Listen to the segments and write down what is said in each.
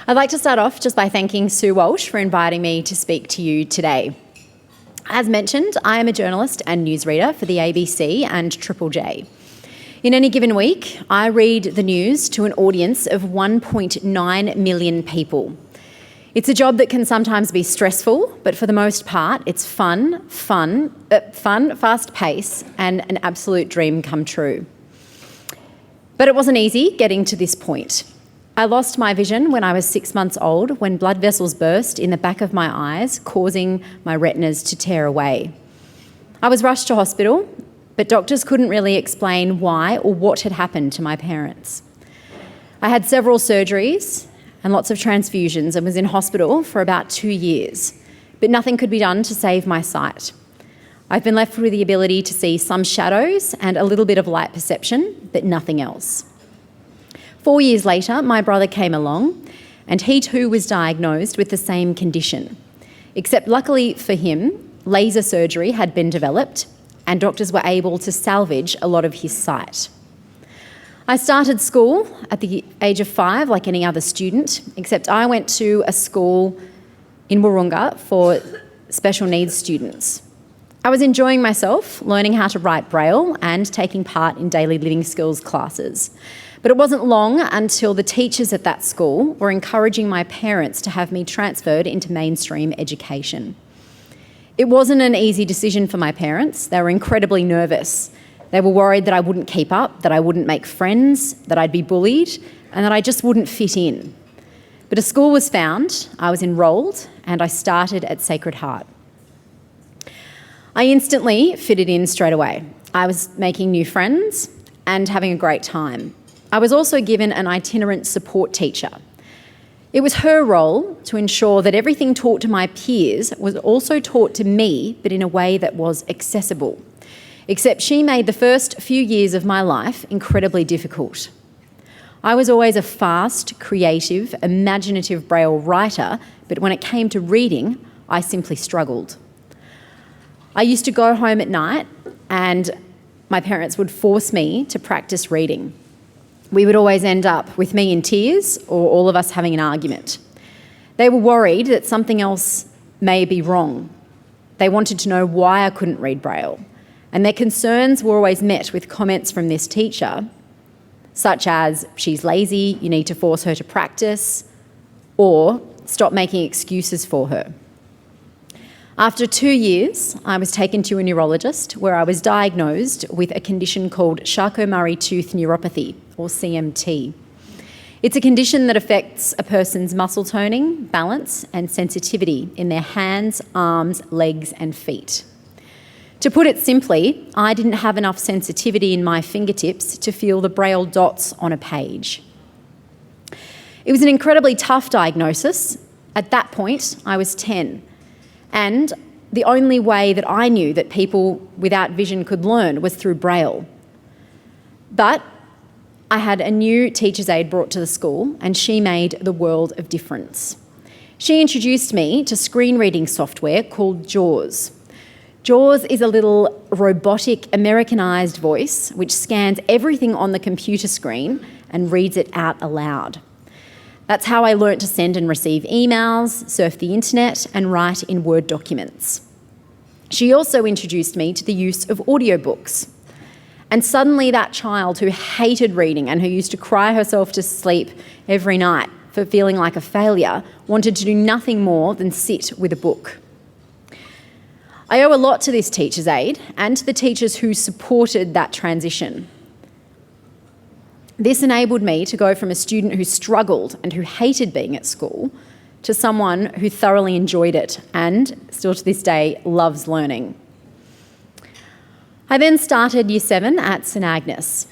I'd like to start off just by thanking Sue Walsh for inviting me to speak to you today. As mentioned, I am a journalist and newsreader for the ABC and Triple J. In any given week, I read the news to an audience of 1.9 million people. It's a job that can sometimes be stressful, but for the most part, it's fun, fast pace, and an absolute dream come true. But it wasn't easy getting to this point. I lost my vision when I was 6 months old, when blood vessels burst in the back of my eyes, causing my retinas to tear away. I was rushed to hospital, but doctors couldn't really explain why or what had happened to my parents. I had several surgeries and lots of transfusions and was in hospital for about 2 years, but nothing could be done to save my sight. I've been left with the ability to see some shadows and a little bit of light perception, but nothing else. 4 years later, my brother came along and he too was diagnosed with the same condition. Except luckily for him, laser surgery had been developed and doctors were able to salvage a lot of his sight. I started school at the age of 5 like any other student, except I went to a school in Wahroonga for special needs students. I was enjoying myself, learning how to write Braille and taking part in daily living skills classes. But it wasn't long until the teachers at that school were encouraging my parents to have me transferred into mainstream education. It wasn't an easy decision for my parents. They were incredibly nervous. They were worried that I wouldn't keep up, that I wouldn't make friends, that I'd be bullied, and that I just wouldn't fit in. But a school was found, I was enrolled, and I started at Sacred Heart. I instantly fitted in straight away. I was making new friends and having a great time. I was also given an itinerant support teacher. It was her role to ensure that everything taught to my peers was also taught to me, but in a way that was accessible. Except she made the first few years of my life incredibly difficult. I was always a fast, creative, imaginative Braille writer, but when it came to reading, I simply struggled. I used to go home at night and my parents would force me to practice reading. We would always end up with me in tears or all of us having an argument. They were worried that something else may be wrong. They wanted to know why I couldn't read Braille. And their concerns were always met with comments from this teacher, such as, she's lazy, you need to force her to practice, or stop making excuses for her. After 2 years, I was taken to a neurologist where I was diagnosed with a condition called Charcot-Marie-Tooth neuropathy, or CMT. It's a condition that affects a person's muscle toning, balance, and sensitivity in their hands, arms, legs, and feet. To put it simply, I didn't have enough sensitivity in my fingertips to feel the Braille dots on a page. It was an incredibly tough diagnosis. At that point, I was 10. And the only way that I knew that people without vision could learn was through Braille. But I had a new teacher's aide brought to the school and she made the world of difference. She introduced me to screen reading software called JAWS. JAWS is a little robotic Americanized voice which scans everything on the computer screen and reads it out aloud. That's how I learnt to send and receive emails, surf the internet, and write in Word documents. She also introduced me to the use of audiobooks. And suddenly that child who hated reading and who used to cry herself to sleep every night for feeling like a failure wanted to do nothing more than sit with a book. I owe a lot to this teacher's aide and to the teachers who supported that transition. This enabled me to go from a student who struggled and who hated being at school to someone who thoroughly enjoyed it and, still to this day, loves learning. I then started Year 7 at St Agnes.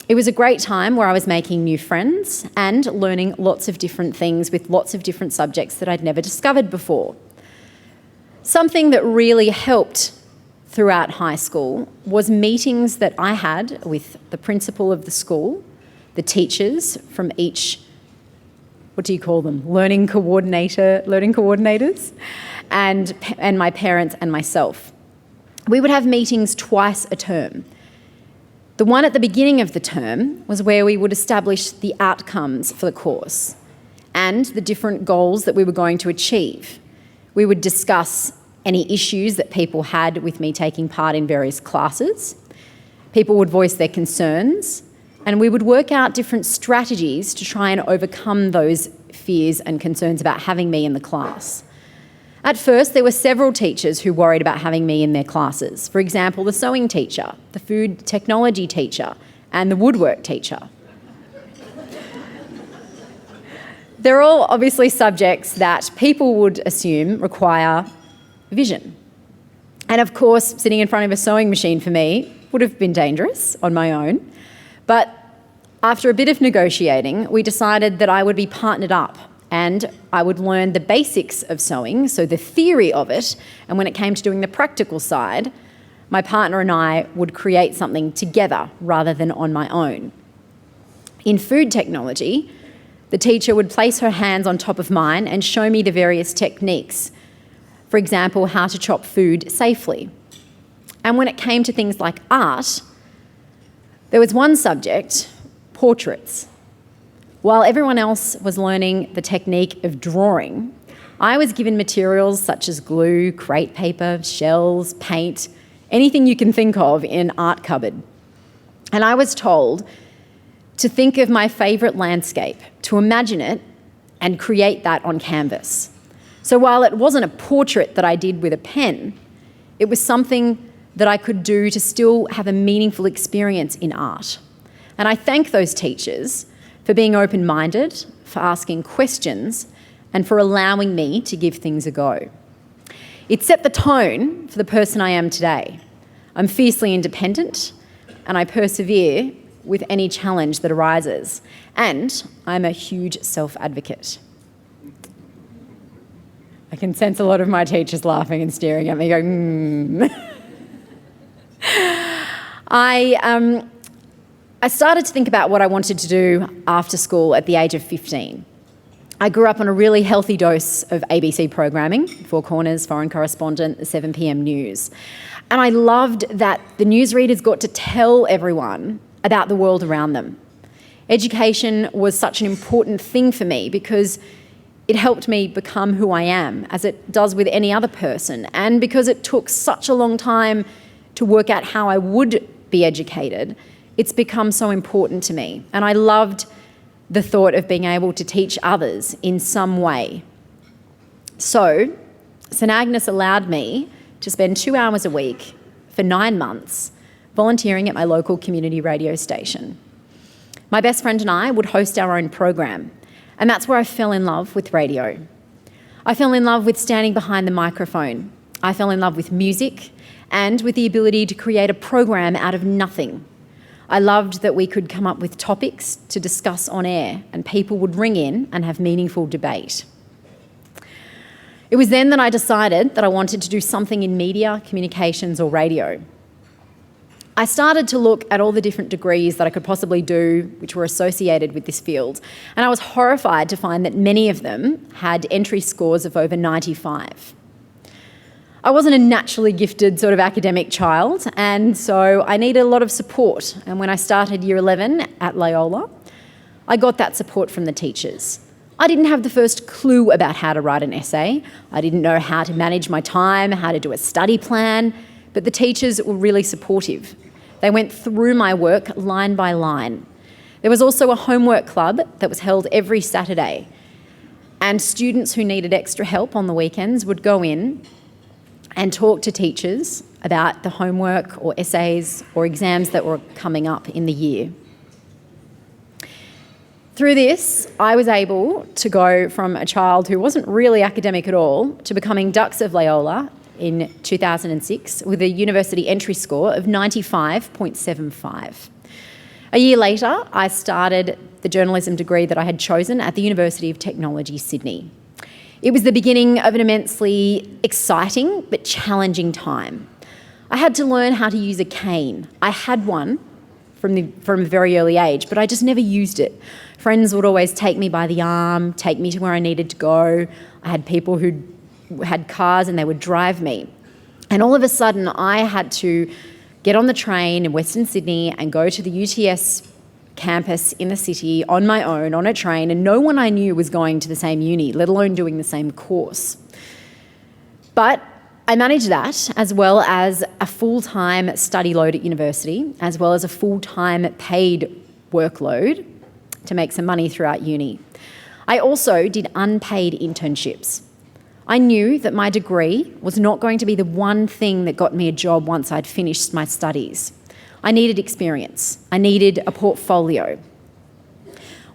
It was a great time where I was making new friends and learning lots of different things with lots of different subjects that I'd never discovered before. Something that really helped throughout high school was meetings that I had with the principal of the school, the teachers from each, what do you call them, learning coordinators, and my parents and myself. We would have meetings twice a term. The one at the beginning of the term was where we would establish the outcomes for the course. and the different goals that we were going to achieve. We would discuss any issues that people had with me taking part in various classes. People would voice their concerns, and we would work out different strategies to try and overcome those fears and concerns about having me in the class. At first, there were several teachers who worried about having me in their classes. For example, the sewing teacher, the food technology teacher, and the woodwork teacher. They're all obviously subjects that people would assume require vision. And of course, sitting in front of a sewing machine for me would have been dangerous on my own. But after a bit of negotiating, we decided that I would be partnered up and I would learn the basics of sewing, so the theory of it, and when it came to doing the practical side, my partner and I would create something together rather than on my own. In food technology, the teacher would place her hands on top of mine and show me the various techniques. For example, how to chop food safely. And when it came to things like art, there was one subject, portraits. While everyone else was learning the technique of drawing, I was given materials such as glue, crepe paper, shells, paint, anything you can think of in an art cupboard. And I was told to think of my favourite landscape, to imagine it and create that on canvas. So while it wasn't a portrait that I did with a pen, it was something that I could do to still have a meaningful experience in art. And I thank those teachers for being open-minded, for asking questions, and for allowing me to give things a go. It set the tone for the person I am today. I'm fiercely independent, and I persevere with any challenge that arises. And I'm a huge self-advocate. I can sense a lot of my teachers laughing and staring at me going, I started to think about what I wanted to do after school at the age of 15. I grew up on a really healthy dose of ABC programming, Four Corners, Foreign Correspondent, the 7 p.m. news. And I loved that the newsreaders got to tell everyone about the world around them. Education was such an important thing for me because it helped me become who I am, as it does with any other person. And because it took such a long time to work out how I would be educated, it's become so important to me. And I loved the thought of being able to teach others in some way. So, St Agnes allowed me to spend 2 hours a week for 9 months volunteering at my local community radio station. My best friend and I would host our own program, and that's where I fell in love with radio. I fell in love with standing behind the microphone. I fell in love with music and with the ability to create a program out of nothing. I loved that we could come up with topics to discuss on air and people would ring in and have meaningful debate. It was then that I decided that I wanted to do something in media, communications or radio. I started to look at all the different degrees that I could possibly do which were associated with this field, and I was horrified to find that many of them had entry scores of over 95. I wasn't a naturally gifted sort of academic child, and so I needed a lot of support. And when I started Year 11 at Loyola, I got that support from the teachers. I didn't have the first clue about how to write an essay. I didn't know how to manage my time, how to do a study plan, but the teachers were really supportive. They went through my work line by line. There was also a homework club that was held every Saturday, and students who needed extra help on the weekends would go in and talk to teachers about the homework or essays or exams that were coming up in the year. Through this, I was able to go from a child who wasn't really academic at all to becoming Dux of Loyola in 2006 with a university entry score of 95.75. A year later, I started the journalism degree that I had chosen at the University of Technology, Sydney. It was the beginning of an immensely exciting but challenging time. I had to learn how to use a cane. I had one from a very early age, but I just never used it. Friends would always take me by the arm, take me to where I needed to go. I had people who had cars and they would drive me. And all of a sudden, I had to get on the train in Western Sydney and go to the UTS campus in the city on my own, on a train, and no one I knew was going to the same uni, let alone doing the same course. But I managed that, as well as a full-time study load at university, as well as a full-time paid workload to make some money throughout uni. I also did unpaid internships. I knew that my degree was not going to be the one thing that got me a job once I'd finished my studies. I needed experience. I needed a portfolio.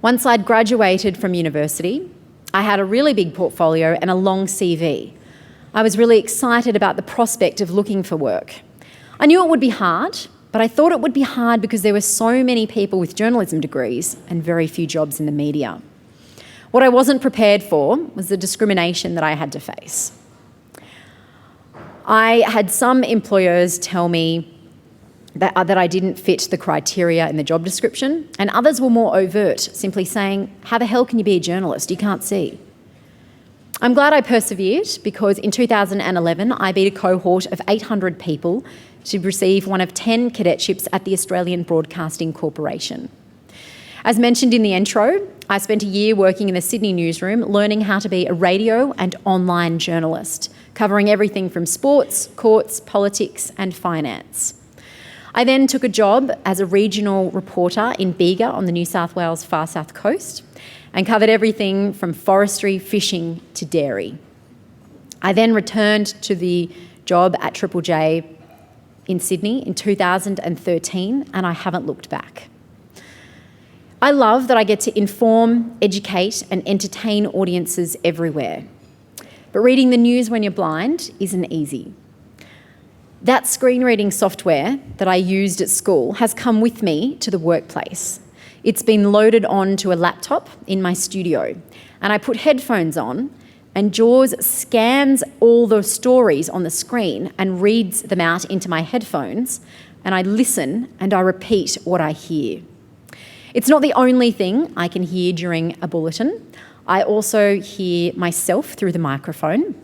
Once I'd graduated from university, I had a really big portfolio and a long CV. I was really excited about the prospect of looking for work. I knew it would be hard, but I thought it would be hard because there were so many people with journalism degrees and very few jobs in the media. What I wasn't prepared for was the discrimination that I had to face. I had some employers tell me that I didn't fit the criteria in the job description, and others were more overt, simply saying, "How the hell can you be a journalist? You can't see." I'm glad I persevered, because in 2011 I beat a cohort of 800 people to receive one of 10 cadetships at the Australian Broadcasting Corporation. As mentioned in the intro, I spent a year working in the Sydney newsroom learning how to be a radio and online journalist, covering everything from sports, courts, politics and finance. I then took a job as a regional reporter in Bega on the New South Wales far south coast and covered everything from forestry, fishing to dairy. I then returned to the job at Triple J in Sydney in 2013, and I haven't looked back. I love that I get to inform, educate and entertain audiences everywhere. But reading the news when you're blind isn't easy. That screen reading software that I used at school has come with me to the workplace. It's been loaded onto a laptop in my studio, and I put headphones on, and JAWS scans all the stories on the screen and reads them out into my headphones, and I listen and I repeat what I hear. It's not the only thing I can hear during a bulletin. I also hear myself through the microphone.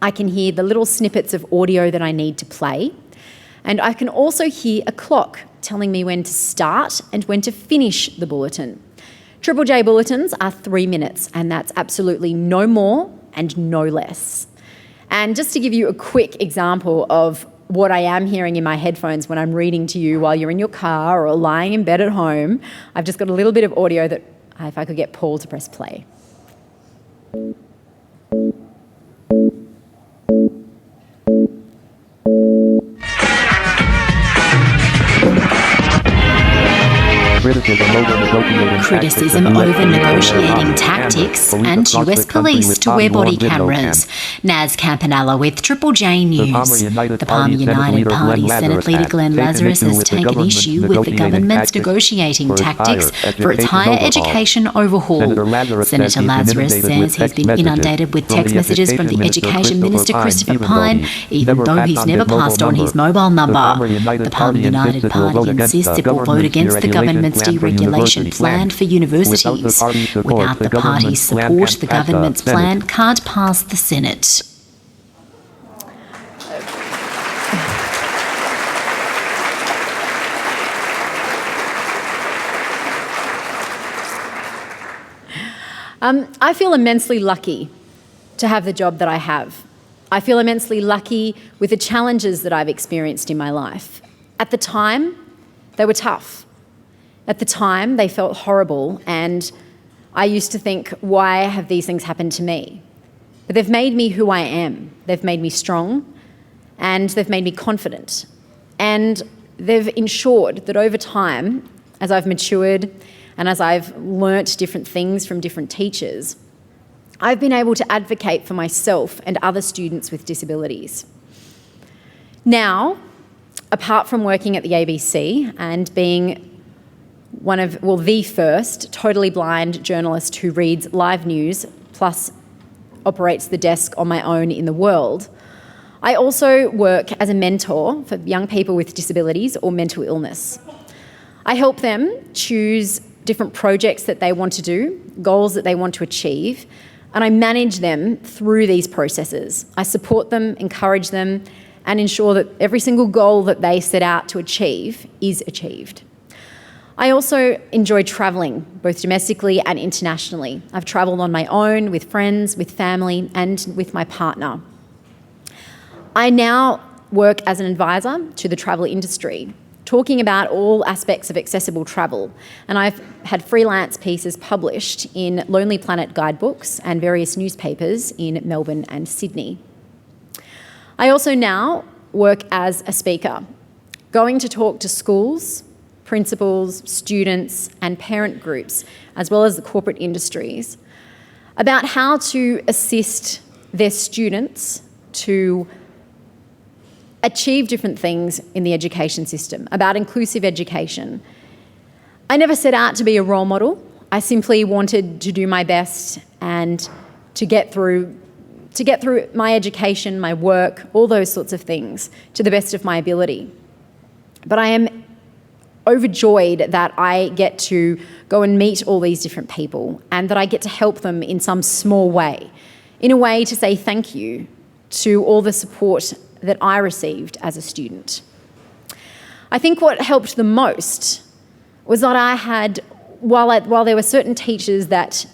I can hear the little snippets of audio that I need to play. And I can also hear a clock telling me when to start and when to finish the bulletin. Triple J bulletins are 3 minutes, and that's absolutely no more and no less. And just to give you a quick example of what I am hearing in my headphones when I'm reading to you while you're in your car or lying in bed at home, I've just got a little bit of audio that, if I could get Paul to press play. Criticism over negotiating tactics and US police to wear body cameras. Naz Campanella with Triple J News. The Palmer United Party Senate Leader Glenn Lazarus has taken issue with the government's negotiating tactics for its higher education overhaul. Senator Lazarus says he's been inundated with text messages from the Education Minister Christopher Pyne, even though he's never passed on his mobile number. The Palmer United Party insists it will vote against the government's deregulation plan for universities. Without the party's support, the government's plan can't pass the Senate. I feel immensely lucky to have the job that I have. I feel immensely lucky with the challenges that I've experienced in my life. At the time, they were tough. At the time, they felt horrible, and I used to think, why have these things happened to me? But they've made me who I am. They've made me strong, and they've made me confident. And they've ensured that over time, as I've matured and as I've learnt different things from different teachers, I've been able to advocate for myself and other students with disabilities. Now, apart from working at the ABC and being the first totally blind journalist who reads live news plus operates the desk on my own in the world, I also work as a mentor for young people with disabilities or mental illness. I help them choose different projects that they want to do, goals that they want to achieve, and I manage them through these processes. I support them, encourage them, and ensure that every single goal that they set out to achieve is achieved. I also enjoy travelling, both domestically and internationally. I've travelled on my own, with friends, with family, and with my partner. I now work as an advisor to the travel industry, talking about all aspects of accessible travel, and I've had freelance pieces published in Lonely Planet guidebooks and various newspapers in Melbourne and Sydney. I also now work as a speaker, going to talk to schools, principals, students, and parent groups, as well as the corporate industries, about how to assist their students to achieve different things in the education system, about inclusive education. I never set out to be a role model. I simply wanted to do my best and to get through my education, my work, all those sorts of things to the best of my ability. But I am overjoyed that I get to go and meet all these different people and that I get to help them in some small way, in a way to say thank you to all the support that I received as a student. I think what helped the most was that I had, while there were certain teachers that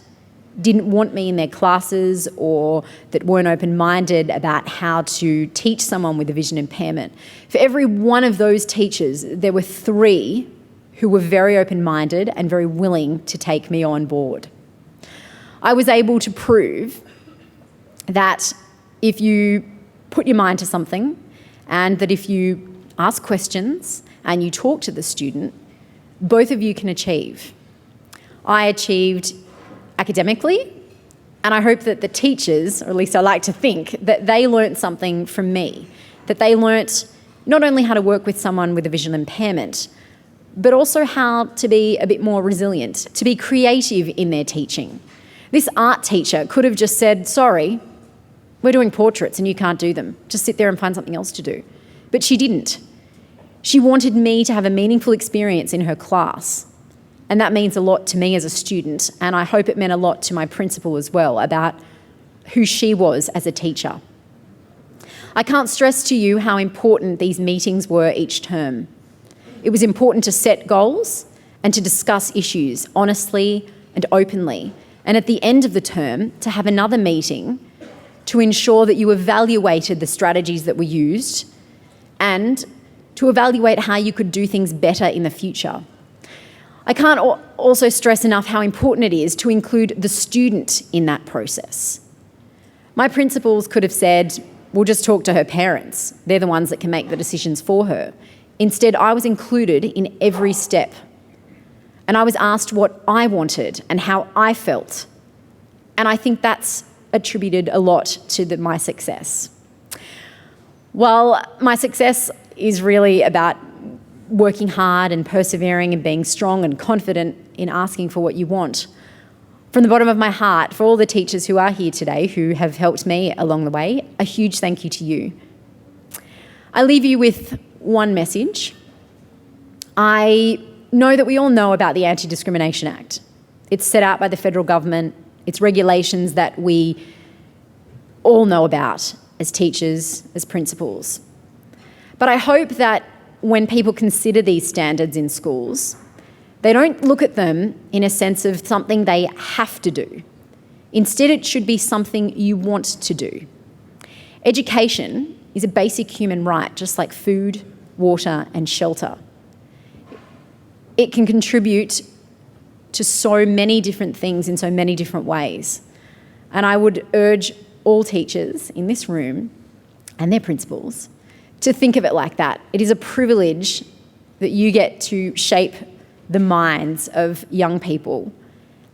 didn't want me in their classes or that weren't open-minded about how to teach someone with a vision impairment, for every one of those teachers, there were 3 who were very open-minded and very willing to take me on board. I was able to prove that if you put your mind to something and that if you ask questions and you talk to the student, both of you can achieve. I achieved academically, and I hope that the teachers, or at least I like to think, that they learnt something from me, that they learnt not only how to work with someone with a visual impairment, but also how to be a bit more resilient, to be creative in their teaching. This art teacher could have just said, sorry, we're doing portraits and you can't do them. Just sit there and find something else to do. But she didn't. She wanted me to have a meaningful experience in her class. And that means a lot to me as a student, and I hope it meant a lot to my principal as well about who she was as a teacher. I can't stress to you how important these meetings were each term. It was important to set goals and to discuss issues honestly and openly, and at the end of the term to have another meeting to ensure that you evaluated the strategies that were used and to evaluate how you could do things better in the future. I can't also stress enough how important it is to include the student in that process. My principals could have said, we'll just talk to her parents. They're the ones that can make the decisions for her. Instead, I was included in every step. And I was asked what I wanted and how I felt. And I think that's attributed a lot to my success. Well, my success is really about working hard and persevering and being strong and confident in asking for what you want. From the bottom of my heart, for all the teachers who are here today who have helped me along the way, a huge thank you to you. I leave you with one message. I know that we all know about the Anti-Discrimination Act. It's set out by the federal government. It's regulations that we all know about as teachers, as principals. But I hope that when people consider these standards in schools, they don't look at them in a sense of something they have to do. Instead, it should be something you want to do. Education is a basic human right, just like food, water, and shelter. It can contribute to so many different things in so many different ways. And I would urge all teachers in this room and their principals to think of it like that. It is a privilege that you get to shape the minds of young people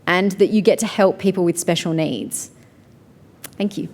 and that you get to help people with special needs. Thank you.